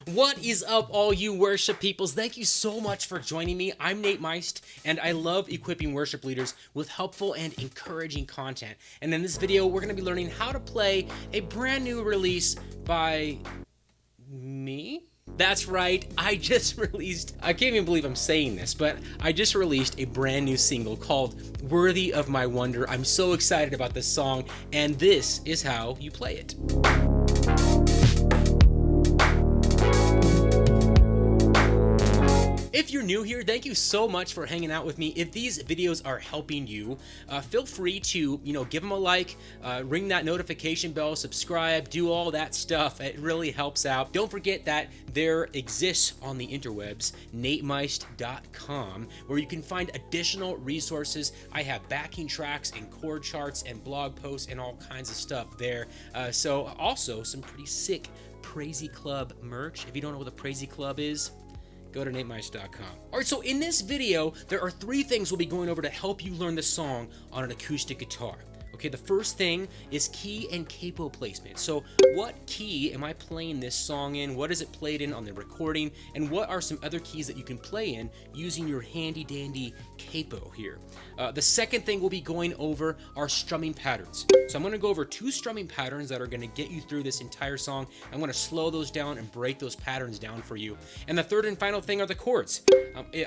What is up, all you worship peoples? Thank you so much for joining me. I'm Nate Meyst, and I love equipping worship leaders with helpful and encouraging content. And in this video, we're going to be learning how to play a brand new release by me? That's right, I can't even believe I'm saying this, but I just released a brand new single called Worthy of My Wonder. I'm so excited about this song, and this is how you play it. If you're new here, thank you so much for hanging out with me. If these videos are helping you, feel free to, give them a like, ring that notification bell, subscribe, do all that stuff. It really helps out. Don't forget that there exists on the interwebs, natemeyst.com, where you can find additional resources. I have backing tracks and chord charts and blog posts and all kinds of stuff there. So also some pretty sick Praisey Club merch. If you don't know what the Praisey Club is, go to natemeyst.com. Alright, so in this video, there are 3 things we'll be going over to help you learn the song on an acoustic guitar. Okay, the first thing is key and capo placement. So what key am I playing this song in? What is it played in on the recording? And what are some other keys that you can play in using your handy dandy capo here? The second thing we'll be going over are strumming patterns. So I'm going to go over 2 strumming patterns that are going to get you through this entire song. I'm going to slow those down and break those patterns down for you. And the third and final thing are the chords.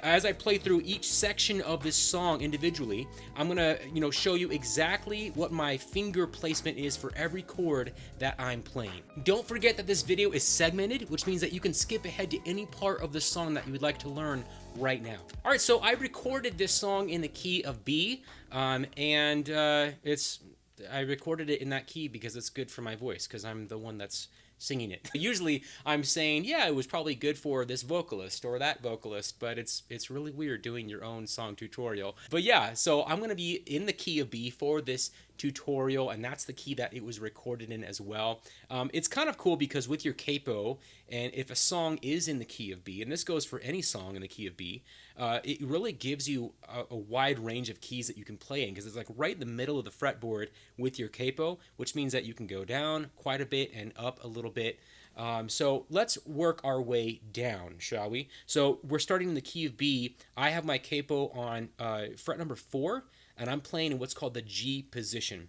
As I play through each section of this song individually, I'm going to, show you exactly what my finger placement is for every chord that I'm playing. Don't forget that this video is segmented, which means that you can skip ahead to any part of the song that you would like to learn right now. All right, so I recorded this song in the key of B, I recorded it in that key because it's good for my voice, because I'm the one that's singing it. Usually I'm saying, yeah, it was probably good for this vocalist or that vocalist, but it's really weird doing your own song tutorial. But yeah, so I'm going to be in the key of B for this tutorial, and that's the key that it was recorded in as well. It's kind of cool because with your capo, and if a song is in the key of B, and this goes for any song in the key of B, it really gives you a wide range of keys that you can play in, because it's like right in the middle of the fretboard with your capo, which means that you can go down quite a bit and up a little bit. So let's work our way down, shall we? So we're starting in the key of B. I have my capo on fret number 4, and I'm playing in what's called the G position.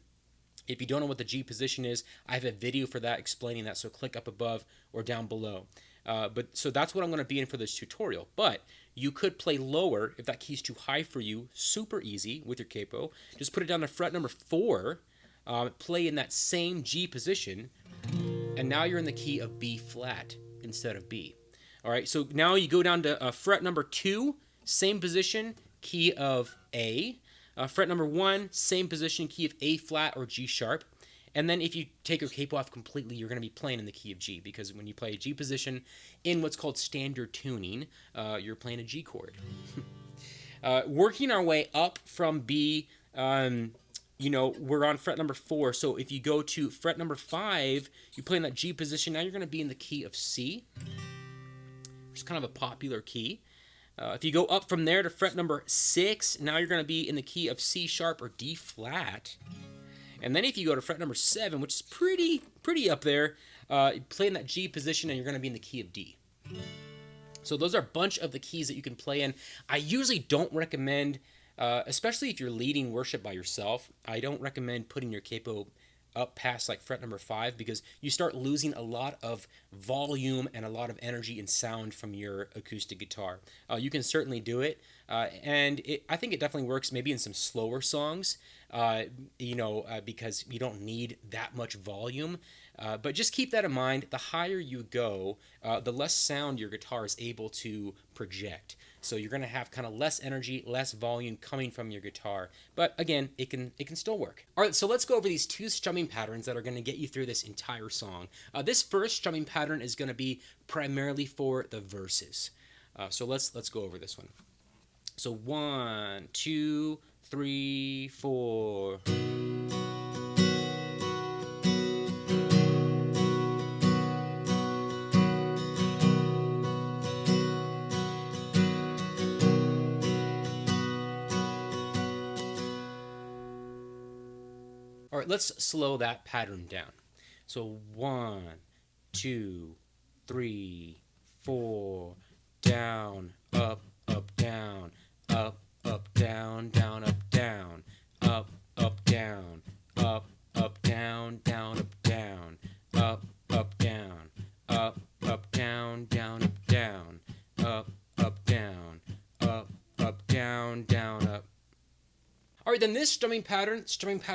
If you don't know what the G position is, I have a video for that explaining that, so click up above or down below. So that's what I'm going to be in for this tutorial. But you could play lower if that key's too high for you. Super easy with your capo. Just put it down to fret number 4, play in that same G position, and now you're in the key of B flat instead of B. All right, so now you go down to fret number 2, same position, key of A. Fret number 1, same position, key of A flat or G sharp. And then if you take your capo off completely, you're going to be playing in the key of G, because when you play a G position in what's called standard tuning, you're playing a G chord. Working our way up from B, we're on fret number 4. So if you go to fret number 5, you play in that G position. Now you're going to be in the key of C, which is kind of a popular key. If you go up from there to fret number 6, now you're going to be in the key of C sharp or D flat. And then if you go to fret number 7, which is pretty up there, play in that G position, and you're going to be in the key of D. So those are a bunch of the keys that you can play in. I usually don't recommend, especially if you're leading worship by yourself, I don't recommend putting your capo up past like fret number 5, because you start losing a lot of volume and a lot of energy and sound from your acoustic guitar. You can certainly do it, and I think it definitely works maybe in some slower songs, because you don't need that much volume. But just keep that in mind. The higher you go, the less sound your guitar is able to project. So you're going to have kind of less energy, less volume coming from your guitar. But again, it can still work. All right, so let's go over these 2 strumming patterns that are going to get you through this entire song. This first strumming pattern is going to be primarily for the verses. So let's go over this one. So 1, 2, 3, 4. All right, let's slow that pattern down. So 1, 2, 3, 4, down, up, down, up, down, down, up, down, up, down, up, down, down, up, down, up, down, up, down, down, up, down, up, down, up, down, down, up. All right, then this strumming pattern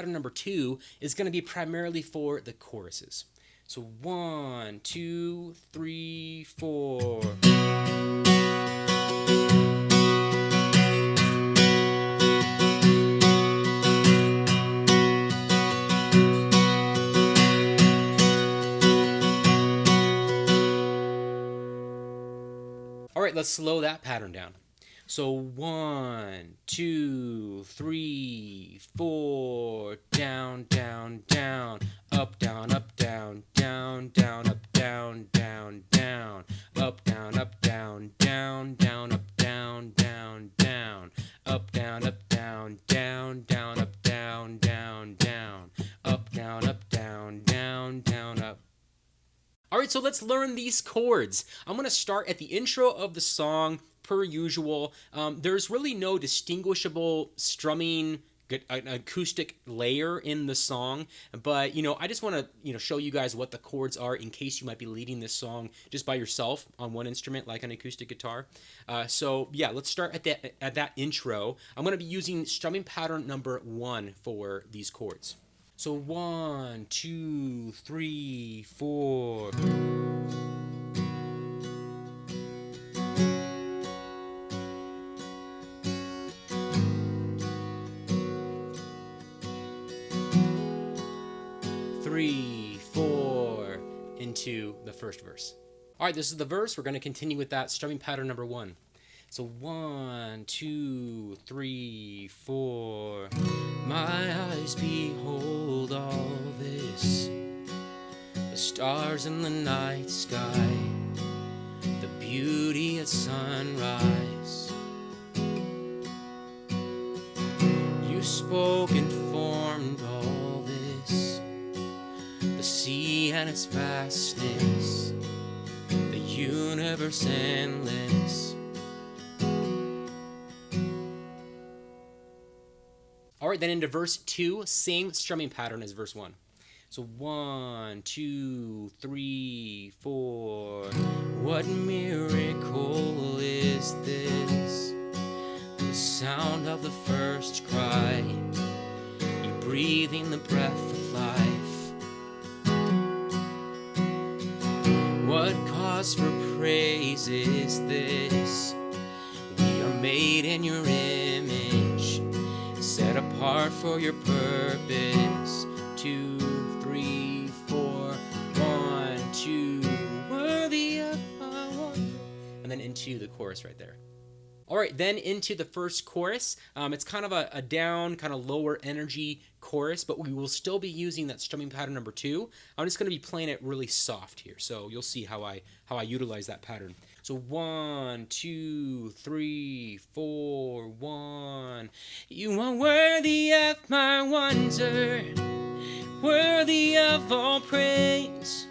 number 2, is going to be primarily for the choruses. So 1, 2, 3, 4. All right, let's slow that pattern down. So 1, 2, 3, 4, down, down, down, up, down, up, down, down, down, up, down, down, down, up, down, down, down, up, down, down, down, up, down, down, down, up, down, down, down, up, down, down, up. All right, so let's learn these chords. I'm going to start at the intro of the song. Per usual, there's really no distinguishable strumming an acoustic layer in the song, but I just want to show you guys what the chords are in case you might be leading this song just by yourself on one instrument like an acoustic guitar. So yeah, let's start at that intro. I'm going to be using strumming pattern number 1 for these chords. So 1, 2, 3, 4. 3, 4 into the first verse. All right, this is the verse. We're going to continue with that strumming pattern number 1. So 1, 2, 3, 4. My eyes behold all this, the stars in the night sky, the beauty at sunrise. You spoke and formed all this, the sea and its vastness, the universe endless. All right, then into verse 2, same strumming pattern as verse 1. So 1, 2, 3, 4. What miracle is this? The sound of the first cry, you breathing the breath of life. What cause for praise is this? We are made in your image, set apart for your purpose. 2, 3, 4. 1, 2. Worthy of my one. And then into the chorus right there. All right, then into the first chorus. It's kind of a down, kind of lower energy chorus, but we will still be using that strumming pattern number 2. I'm just going to be playing it really soft here, so you'll see how I utilize that pattern. So 1, 2, 3, 4, 1. You are worthy of my wonder, worthy of all praise,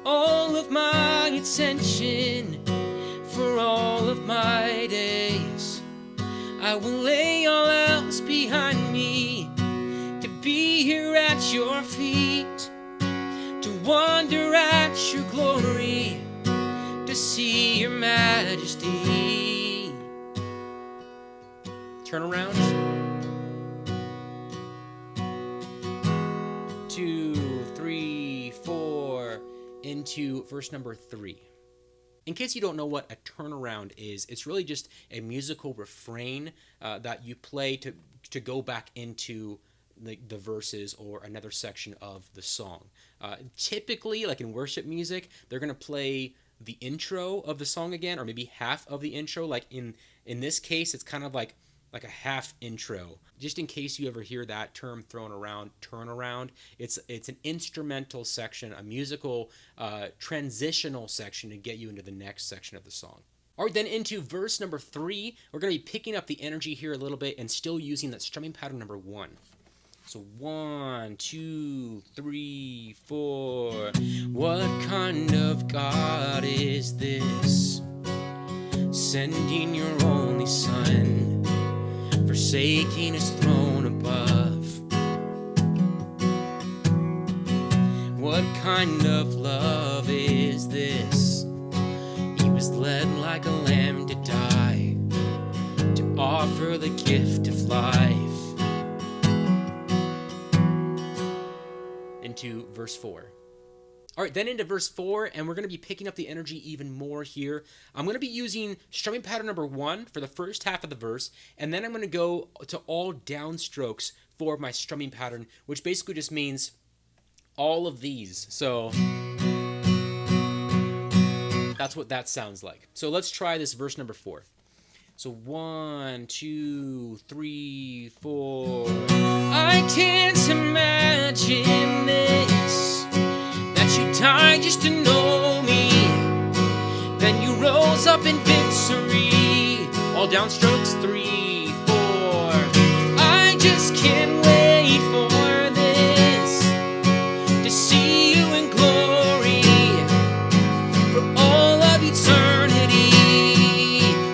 all of my attention for all of my days. I will lay all else behind me to be here at your feet, to wonder at your glory, to see your majesty. Turn around. 2, 3, 4 into verse number 3. In case you don't know what a turnaround is, it's really just a musical refrain that you play to go back into the verses or another section of the song. Typically, like in worship music, they're going to play the intro of the song again, or maybe half of the intro. Like in this case, it's kind of like a half intro. Just in case you ever hear that term thrown around, turnaround, it's an instrumental section, a musical transitional section to get you into the next section of the song. All right, then into verse number 3, we're going to be picking up the energy here a little bit and still using that strumming pattern number 1. So 1, 2, 3, 4. What kind of God is this? sending your only Son, forsaking his throne above. What kind of love is this? He was led like a lamb to die, to offer the gift of life. Into verse 4. All right, then into verse 4, and we're going to be picking up the energy even more here. I'm going to be using strumming pattern number 1 for the first half of the verse, and then I'm going to go to all downstrokes for my strumming pattern, which basically just means all of these. So that's what that sounds like. So let's try this verse number 4. So 1, 2, 3, 4. I can't imagine this, that you died just to know me, then you rose up in victory. All downstrokes 3, 4. I just can't wait for this, to see you in glory for all of eternity.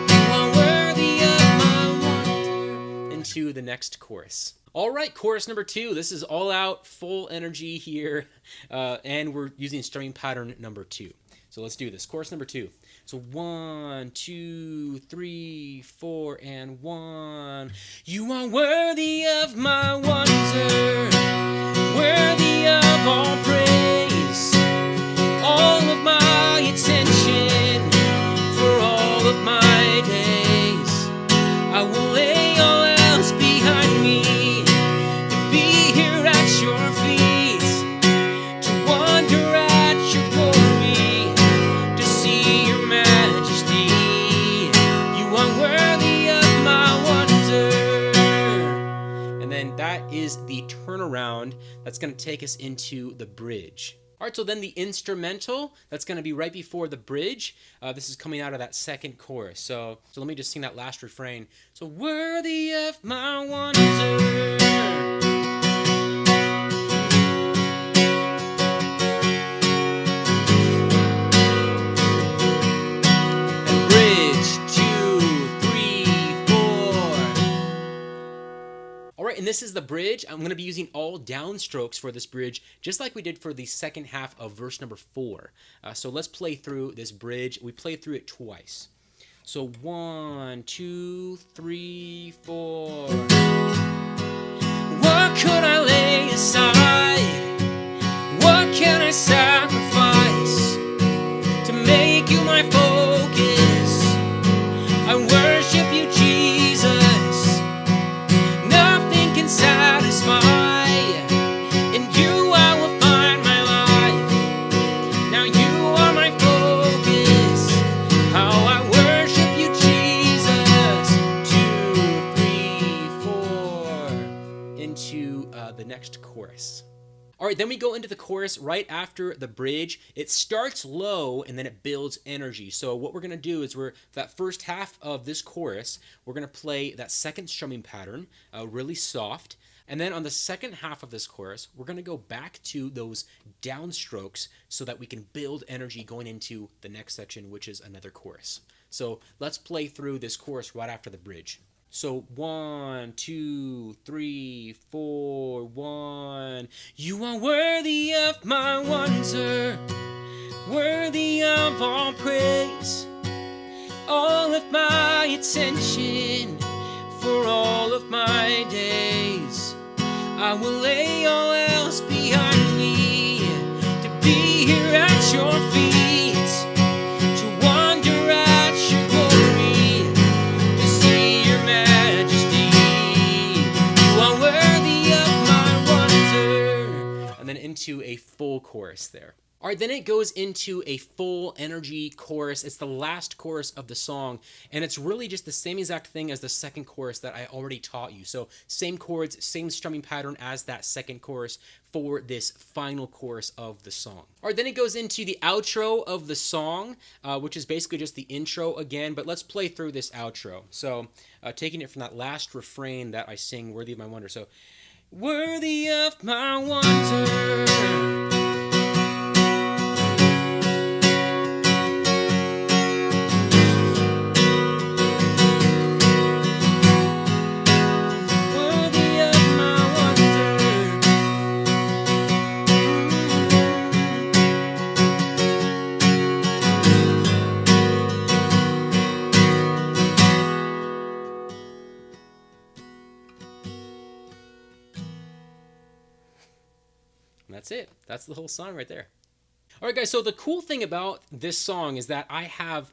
You are worthy of my wonder. Into the next chorus. All right, chorus number 2. This is all out, full energy here, and we're using strumming pattern number 2. So let's do this. Chorus number 2. So 1, 2, 3, 4, and 1. You are worthy of my wonder, worthy of all praise, all of my attention for all of my days. I will lay all else behind me, to be here at your feet, to wonder at your glory, to see your majesty. You are worthy of my wonder. And then that is the turnaround that's going to take us into the bridge. All right, so then the instrumental, that's going to be right before the bridge. This is coming out of that second chorus. So let me just sing that last refrain. So worthy of my wonder. And this is the bridge. I'm going to be using all downstrokes for this bridge, just like we did for the second half of verse number 4. So let's play through this bridge. We played through it twice. So 1, 2, 3, 4. What could I lay aside? What can I sacrifice to make you my focus? I worship you, Jesus. Satisfy, in you I will find my life. Now you are my focus. How I worship you, Jesus. 2, 3, 4. Into the next chorus. All right, then we go into the chorus right after the bridge. It starts low and then it builds energy. So what we're going to do is that first half of this chorus, we're going to play that second strumming pattern really soft. And then on the second half of this chorus, we're going to go back to those downstrokes so that we can build energy going into the next section, which is another chorus. So let's play through this chorus right after the bridge. So 1, 2, 3, 4, 1. You are worthy of my wonder, worthy of all praise, all of my attention for all of my days. I will lay all else behind me, to be here at your feet, to wonder at your glory, to see your majesty. You are worthy of my wonder. And then into a full chorus there. All right, then it goes into a full energy chorus. It's the last chorus of the song, and it's really just the same exact thing as the second chorus that I already taught you. So same chords, same strumming pattern as that second chorus for this final chorus of the song. All right, then it goes into the outro of the song, which is basically just the intro again, but let's play through this outro. So taking it from that last refrain that I sing, Worthy of My Wonder. So, worthy of my wonder. that's it. That's the whole song right there. All right, guys, so the cool thing about this song is that I have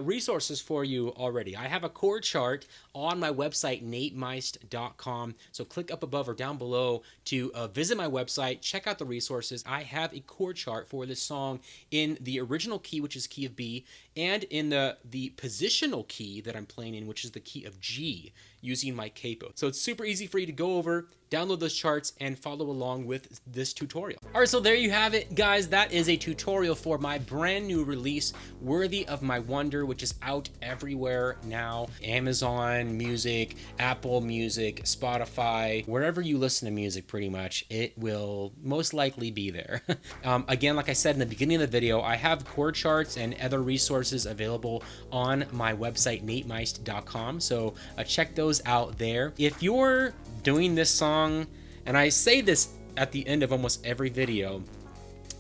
resources for you already. I have a chord chart on my website, natemeyst.com. So click up above or down below to visit my website, check out the resources. I have a chord chart for this song in the original key, which is key of B, and in the positional key that I'm playing in, which is the key of G, using my Capo. So it's super easy for you to go over, download those charts, and follow along with this tutorial. All right, so there you have it, guys. That is a tutorial for my brand new release, Worthy of My Wonder, which is out everywhere now. Amazon Music, Apple Music, Spotify, wherever you listen to music, pretty much, it will most likely be there. Again, like I said in the beginning of the video, I have chord charts and other resources available on my website, natemeyst.com. So check those out there. If you're doing this song, and I say this at the end of almost every video,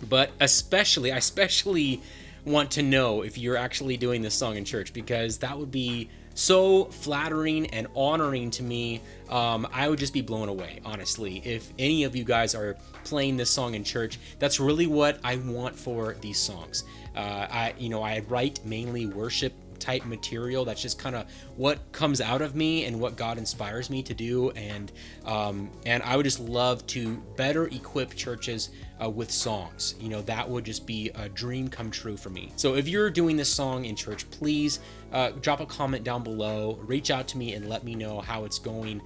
but I especially want to know if you're actually doing this song in church, because that would be so flattering and honoring to me. I would just be blown away, honestly, if any of you guys are playing this song in church. That's really what I want for these songs. I write mainly worship type material. That's just kind of what comes out of me and what God inspires me to do, and I would just love to better equip churches with songs. That would just be a dream come true for me. So if you're doing this song in church, please drop a comment down below, reach out to me and let me know how it's going.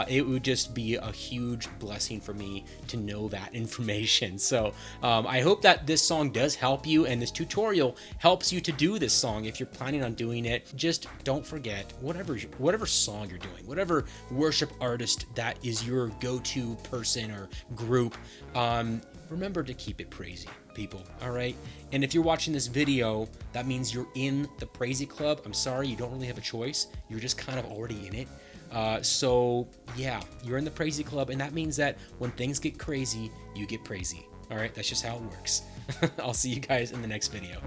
It would just be a huge blessing for me to know that information. So I hope that this song does help you, and this tutorial helps you to do this song. If you're planning on doing it, just don't forget, whatever song you're doing, whatever worship artist that is your go-to person or group, remember to keep it praisey, people, all right? And if you're watching this video, that means you're in the Praisey Club. I'm sorry, you don't really have a choice. You're just kind of already in it. So yeah, you're in the Praisey Club, and that means that when things get crazy, you get praisey. All right, that's just how it works. I'll see you guys in the next video.